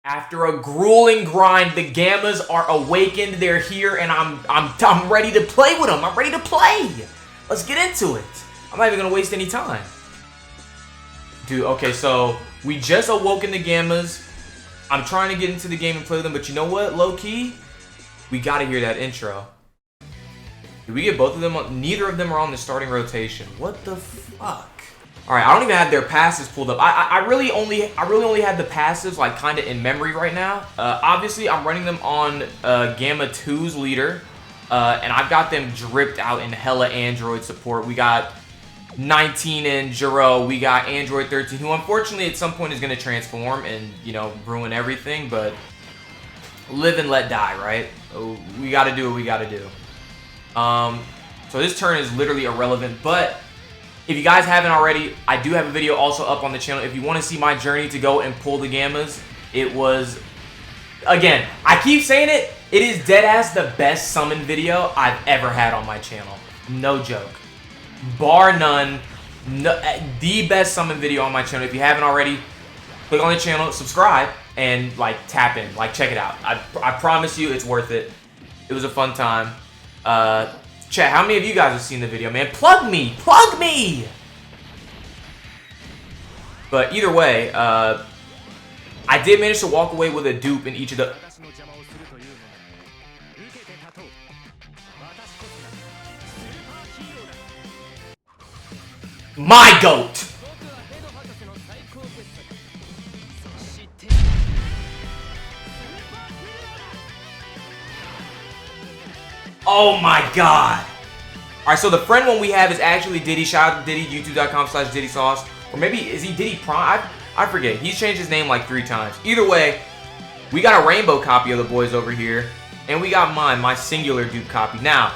After a grueling grind, the Gammas are awakened. They're here, and I'm ready to play with them. I'm ready to play. Let's get into it. I'm not even gonna waste any time, dude. Okay, so we just awoken the Gammas. I'm trying to get into the game and play with them, but you know what? Low key, we gotta hear that intro. Did we get both of them? Neither of them are on the starting rotation. What the fuck? All right, I don't even have their passes pulled up. I really only had the passives like kind of in memory right now. Obviously, I'm running them on Gamma 2's leader, and I've got them dripped out in hella Android support. We got 19 in Jiro. We got Android 13, who unfortunately at some point is going to transform and, you know, ruin everything. But live and let die, right? We got to do what we got to do. So this turn is literally irrelevant, but if you guys haven't already, I do have a video also up on the channel. If you want to see my journey to go and pull the Gammas, it was, again, I keep saying it, it is deadass the best summon video I've ever had on my channel. No joke. Bar none, the best summon video on my channel. If you haven't already, click on the channel, subscribe, and like tap in, like check it out. I promise you it's worth it. It was a fun time. Chat, how many of you guys have seen the video, man? Plug me! Plug me! But either way, I did manage to walk away with a dupe in each of the... My GOAT! Oh my god! Alright, so the friend one we have is actually Diddy. Shout out to Diddy, youtube.com/DiddySauce. Or maybe, is he Diddy Prime? I forget. He's changed his name like 3 times. Either way, we got a rainbow copy of the boys over here. And we got mine, my singular dupe copy. Now,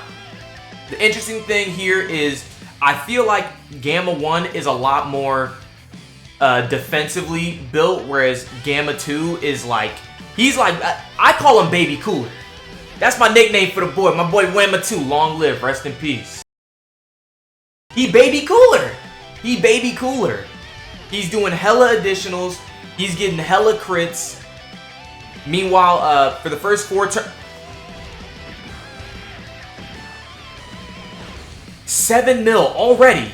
the interesting thing here is, I feel like Gamma 1 is a lot more defensively built, whereas Gamma 2 is like, he's like, I call him Baby Cooler. That's my nickname for the boy. My boy Whamma 2. Long live. Rest in peace. He Baby Cooler. He Baby Cooler. He's doing hella additionals. He's getting hella crits. Meanwhile, for the first 4 turns... 7 mil already.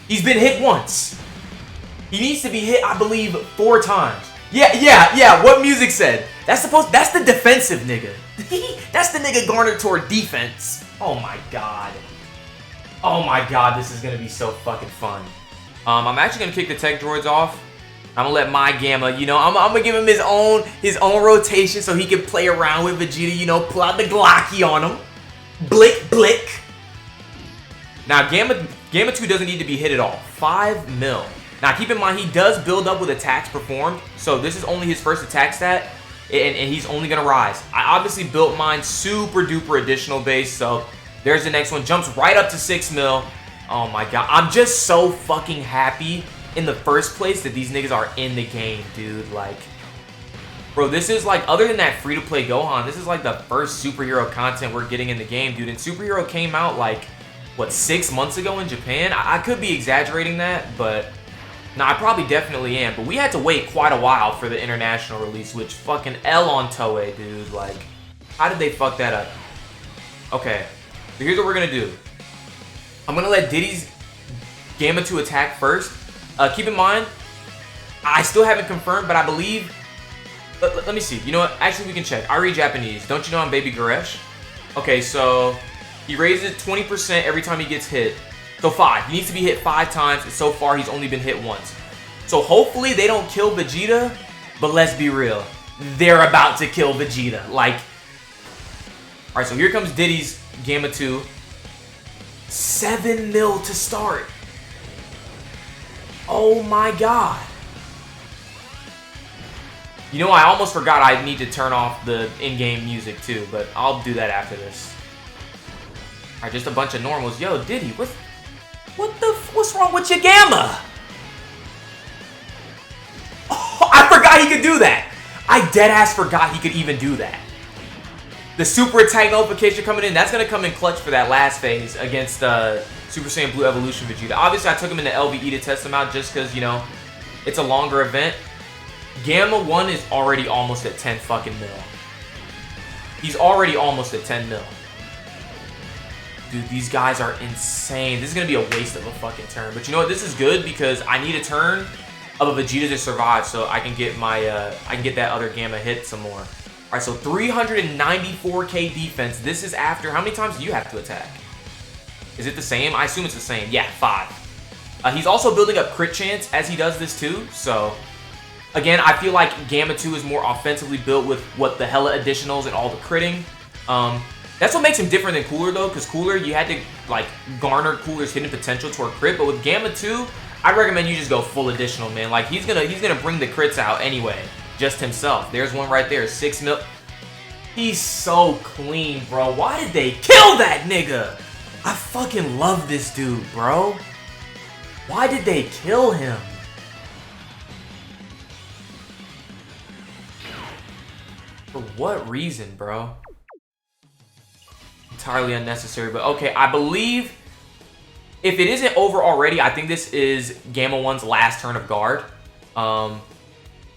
He's been hit once. He needs to be hit, I believe, 4 times. Yeah, what music said. That's the defensive nigga. That's the nigga garnered toward defense. Oh my god. Oh my god, this is gonna be so fucking fun. I'm actually gonna kick the tech droids off. I'm gonna let my Gamma, you know, I'm gonna give him his own rotation so he can play around with Vegeta, you know, pull out the Glocky on him. Blick, blick. Now, Gamma 2 doesn't need to be hit at all. 5 mil. Now, keep in mind, he does build up with attacks performed, so this is only his first attack stat, and he's only going to rise. I obviously built mine super duper additional base, so there's the next one. Jumps right up to 6 mil. Oh my god. I'm just so fucking happy in the first place that these niggas are in the game, dude. Like, bro, this is like, other than that free-to-play Gohan, this is like the first superhero content we're getting in the game, dude. And Superhero came out like, what, 6 months ago in Japan? I could be exaggerating that, but... no, I probably definitely am, but we had to wait quite a while for the international release, which fucking L on Toei, dude. Like, how did they fuck that up? Okay, so here's what we're gonna do. I'm gonna let Diddy's Gamma 2 attack first. Keep in mind, I still haven't confirmed, but I believe... Let me see. You know what? Actually, we can check. I read Japanese. Don't you know I'm Baby Goresh? Okay, so he raises it 20% every time he gets hit. So 5. He needs to be hit 5 times, and so far he's only been hit once. So hopefully they don't kill Vegeta, but let's be real. They're about to kill Vegeta. Like, alright, so here comes Diddy's Gamma 2. 7 mil to start. Oh my god. You know, I almost forgot I need to turn off the in-game music too, but I'll do that after this. Alright, just a bunch of normals. Yo, Diddy, what's wrong with your Gamma? Oh, I forgot he could do that. I deadass forgot he could even do that. The super attack notification coming in, that's going to come in clutch for that last phase against Super Saiyan Blue Evolution Vegeta. Obviously, I took him into LVE to test him out just because, you know, it's a longer event. Gamma 1 is already almost at 10 fucking mil. He's already almost at 10 mil. Dude, these guys are insane. This is going to be a waste of a fucking turn. But you know what? This is good because I need a turn of a Vegeta to survive so I can get my, I can get that other Gamma hit some more. All right, so 394k defense. This is after, how many times do you have to attack? Is it the same? I assume it's the same. Yeah, 5. He's also building up crit chance as he does this too. So, again, I feel like Gamma 2 is more offensively built with what the hella additionals and all the critting. That's what makes him different than Cooler though, because Cooler, you had to like garner Cooler's hidden potential toward crit, but with Gamma 2, I recommend you just go full additional, man. Like he's gonna bring the crits out anyway, just himself. There's one right there, 6 mil. He's so clean, bro. Why did they kill that nigga? I fucking love this dude, bro. Why did they kill him? For what reason, bro? Entirely unnecessary, but okay, I believe if it isn't over already, I think this is Gamma 1's last turn of guard. And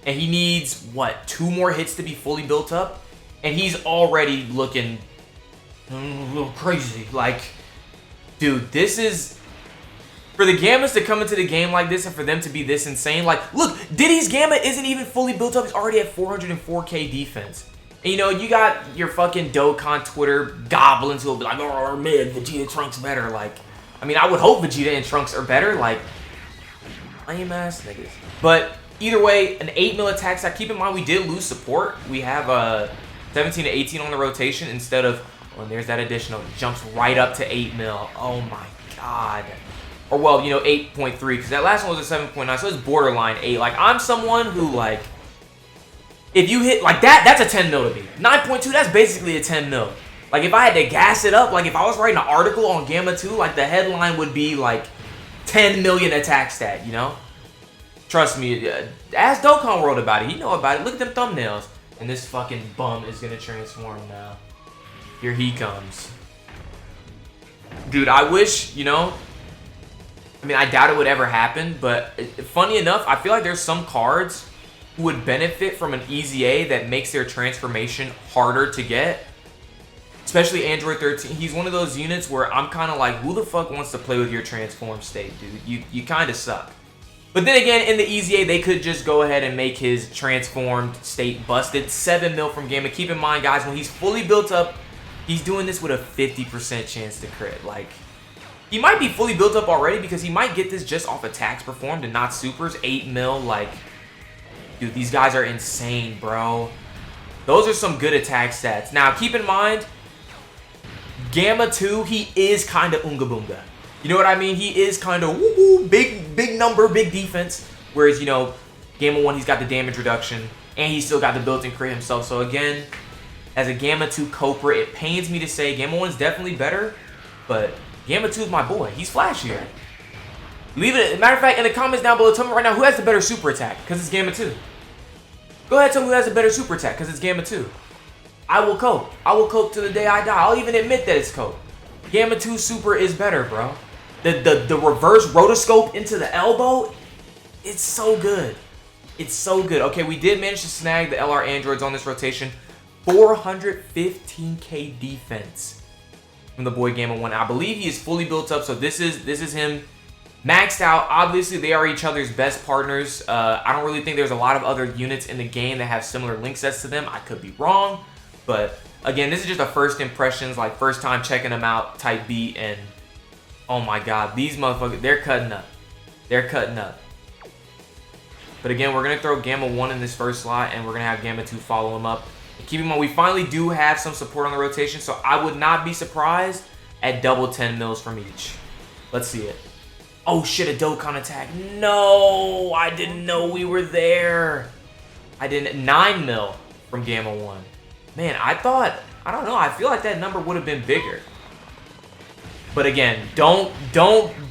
he needs, what, 2 more hits to be fully built up? And he's already looking a little crazy. Like, dude, this is... For the Gammas to come into the game like this and for them to be this insane, like, look, Diddy's Gamma isn't even fully built up. He's already at 404k defense. And, you know, you got your fucking Dokkan Twitter goblins who will be like, oh, mid, Vegeta, Trunks better. Like, I mean, I would hope Vegeta and Trunks are better. Like, lame ass niggas. But either way, an 8 mil attack stack. Keep in mind, we did lose support. We have 17 to 18 on the rotation instead of, oh, and there's that additional. Jumps right up to 8 mil. Oh my god. Or, well, you know, 8.3, because that last one was a 7.9, so it's borderline 8. Like, I'm someone who, like, if you hit, like, that's a 10 mil to me. 9.2, that's basically a 10 mil. Like, if I had to gas it up, like, if I was writing an article on Gamma 2, like, the headline would be, like, 10 million attack stat, you know? Trust me, ask Dokkan World about it. He know about it. Look at them thumbnails. And this fucking bum is going to transform now. Here he comes. Dude, I wish, you know... I mean, I doubt it would ever happen, but funny enough, I feel like there's some cards who would benefit from an easy A that makes their transformation harder to get. Especially Android 13. He's one of those units where I'm kind of like, who the fuck wants to play with your transform state, dude? You kind of suck. But then again, in the easy A, they could just go ahead and make his transformed state busted. 7 mil from Gamma. Keep in mind, guys, when he's fully built up, he's doing this with a 50% chance to crit. Like... He might be fully built up already because he might get this just off attacks performed and not supers. 8 mil, like... Dude, these guys are insane, bro. Those are some good attack stats. Now, keep in mind, Gamma 2, he is kind of Unga Boonga. You know what I mean? He is kind of woo-woo, big number, big defense. Whereas, you know, Gamma 1, he's got the damage reduction. And he's still got the built-in crit himself. So, again, as a Gamma 2 Copra, it pains me to say Gamma 1 is definitely better. But... Gamma 2 is my boy. He's flashier. Leave it. Matter of fact, in the comments down below, tell me right now who has the better super attack, because it's Gamma 2. Go ahead, tell me who has a better super attack, because it's Gamma 2. I will cope. I will cope to the day I die. I'll even admit that it's cope. Gamma 2 super is better, bro. The reverse rotoscope into the elbow, it's so good. It's so good. Okay, we did manage to snag the LR androids on this rotation. 415k defense. From the boy Gamma 1. I believe he is fully built up, so this is him maxed out. Obviously, they are each other's best partners. I don't really think there's a lot of other units in the game that have similar link sets to them. I could be wrong, but again, this is just a first impressions, like first time checking them out type beat, and oh my god, these motherfuckers, they're cutting up. They're cutting up. But again, we're going to throw Gamma 1 in this first slot, and we're going to have Gamma 2 follow him up. Keep in mind, we finally do have some support on the rotation, so I would not be surprised at double 10 mils from each. Let's see it. Oh shit, a Dokkan attack. No, I didn't know we were there. I didn't. 9 mil from Gamma 1. Man, I thought, I don't know, I feel like that number would have been bigger. But again, don't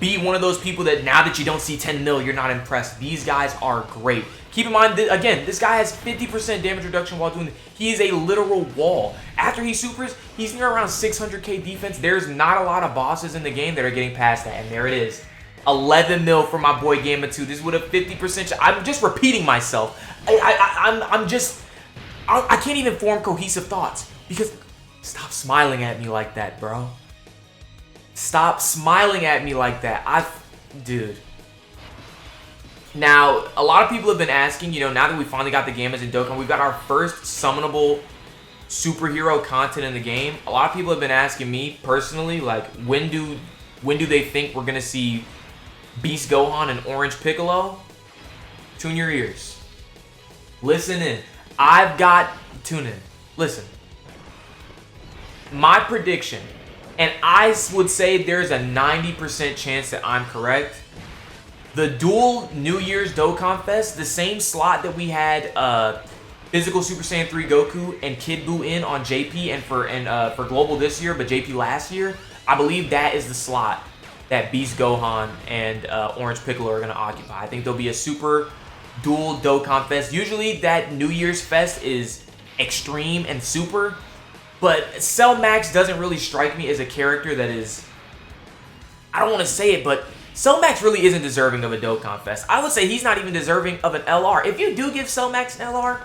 be one of those people that now that you don't see 10 mil, you're not impressed. These guys are great. Keep in mind, again, this guy has 50% damage reduction while doing it. He is a literal wall. After he supers, he's near around 600k defense. There's not a lot of bosses in the game that are getting past that. And there it is. 11 mil for my boy Gamma 2. This would have 50%. I'm just repeating myself. I can't even form cohesive thoughts because stop smiling at me like that, bro. Stop smiling at me like that. Dude. Now, a lot of people have been asking, you know, now that we finally got the Gammas in Dokkan, we've got our first summonable superhero content in the game. A lot of people have been asking me personally, like, when do they think we're gonna see Beast Gohan and Orange Piccolo? Tune your ears. Listen in. Tune in. Listen. My prediction, and I would say there's a 90% chance that I'm correct. The dual New Year's Dokkan Fest, the same slot that we had Physical Super Saiyan 3 Goku and Kid Buu in on JP and for Global this year, but JP last year, I believe that is the slot that Beast Gohan and Orange Piccolo are going to occupy. I think there'll be a super dual Dokkan Fest. Usually that New Year's Fest is extreme and super, but Cell Max doesn't really strike me as a character that is, I don't want to say it, but Cell Max really isn't deserving of a Dokkan Fest. I would say he's not even deserving of an LR. If you do give Cell Max an LR,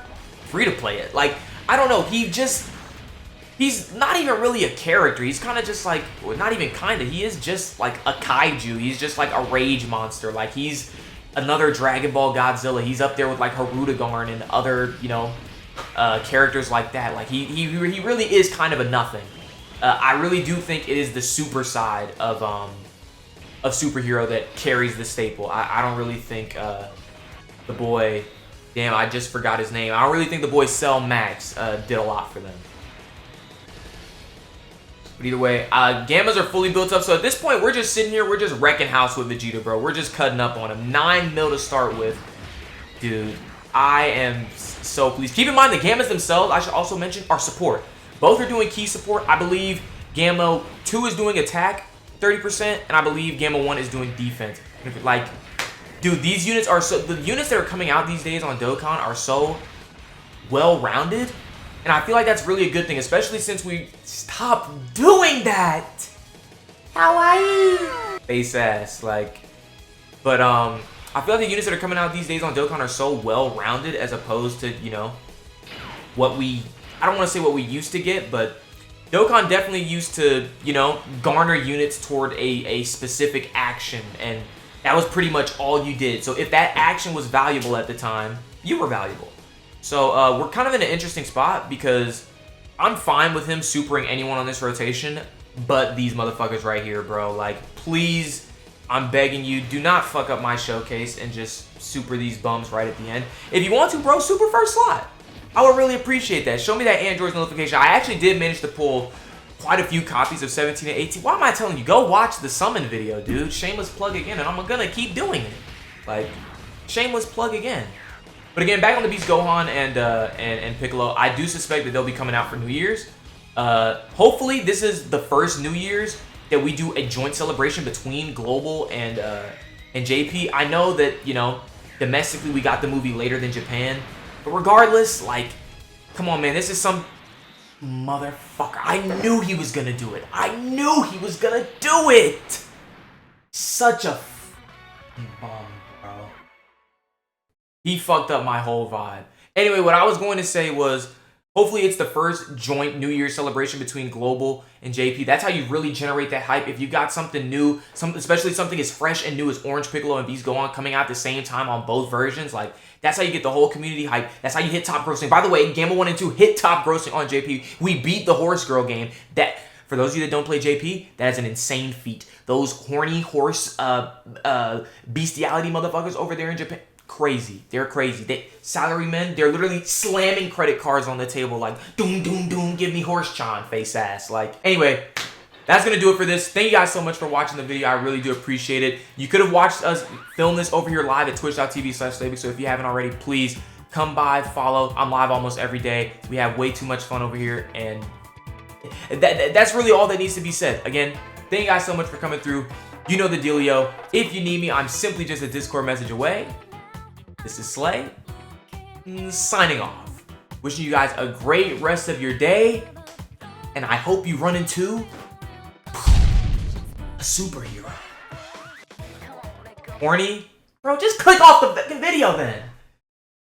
free to play it. Like, I don't know, he's not even really a character. He's kind of just like, well, not even kind of, he is just like a kaiju. He's just like a rage monster. Like, he's another Dragon Ball Godzilla. He's up there with like Harudagarn and other, you know, characters like that. Like, he really is kind of a nothing. I really do think it is the super side of superhero that carries the staple. I don't really think the boy, damn, I just forgot his name. I don't really think the boy Cell Max did a lot for them. But either way, Gammas are fully built up. So at this point, we're just sitting here. We're just wrecking house with Vegeta, bro. We're just cutting up on him. 9 mil to start with. Dude, I am so pleased. Keep in mind, the Gammas themselves, I should also mention, are support. Both are doing key support. I believe Gamma 2 is doing attack 30%, and I believe Gamma 1 is doing defense. Like, dude, these units are so... The units that are coming out these days on Dokkan are so well-rounded. And I feel like that's really a good thing, especially since we stopped doing that. Kawaii. Face ass, like. But I feel like the units that are coming out these days on Dokkan are so well-rounded as opposed to, you know, what we... I don't want to say what we used to get, but Dokkan definitely used to, you know, garner units toward a specific action, and that was pretty much all you did. So if that action was valuable at the time, you were valuable. So we're kind of in an interesting spot because I'm fine with him supering anyone on this rotation, but these motherfuckers right here, bro. Like, please, I'm begging you, do not fuck up my showcase and just super these bums right at the end. If you want to, bro, super first slot. I would really appreciate that. Show me that Android's notification. I actually did manage to pull quite a few copies of 17 and 18. Why am I telling you? Go watch the summon video, dude. Shameless plug again, and I'm gonna keep doing it. Like, shameless plug again. But again, back on the Beast Gohan and Piccolo, I do suspect that they'll be coming out for New Year's. Hopefully, this is the first New Year's that we do a joint celebration between Global and JP. I know that, you know, domestically we got the movie later than Japan. But regardless, like, come on, man, this is some motherfucker. I knew he was gonna do it. I knew he was gonna do it. Such a bum, bro. He fucked up my whole vibe. Anyway, what I was going to say was, hopefully it's the first joint New Year's celebration between Global and JP. That's how you really generate that hype. If you got something new, especially something as fresh and new as Orange Piccolo and Beast Gohan coming out at the same time on both versions, like, that's how you get the whole community hype. That's how you hit top grossing. By the way, Gamma 1 and 2 hit top grossing on JP. We beat the Horse Girl game. That, for those of you that don't play JP, that is an insane feat. Those horny horse bestiality motherfuckers over there in Japan, crazy. They're crazy. Salarymen, they're literally slamming credit cards on the table like, doom, doom, doom, give me horse chan, face ass. Like, anyway, that's going to do it for this. Thank you guys so much for watching the video. I really do appreciate it. You could have watched us film this over here live at twitch.tv/Slavic. So if you haven't already, please come by, follow. I'm live almost every day. We have way too much fun over here. And that's really all that needs to be said. Again, thank you guys so much for coming through. You know the dealio. If you need me, I'm simply just a Discord message away. This is Slay, signing off. Wishing you guys a great rest of your day. And I hope you run into a superhero. Horny? Bro, just click off the fucking video then.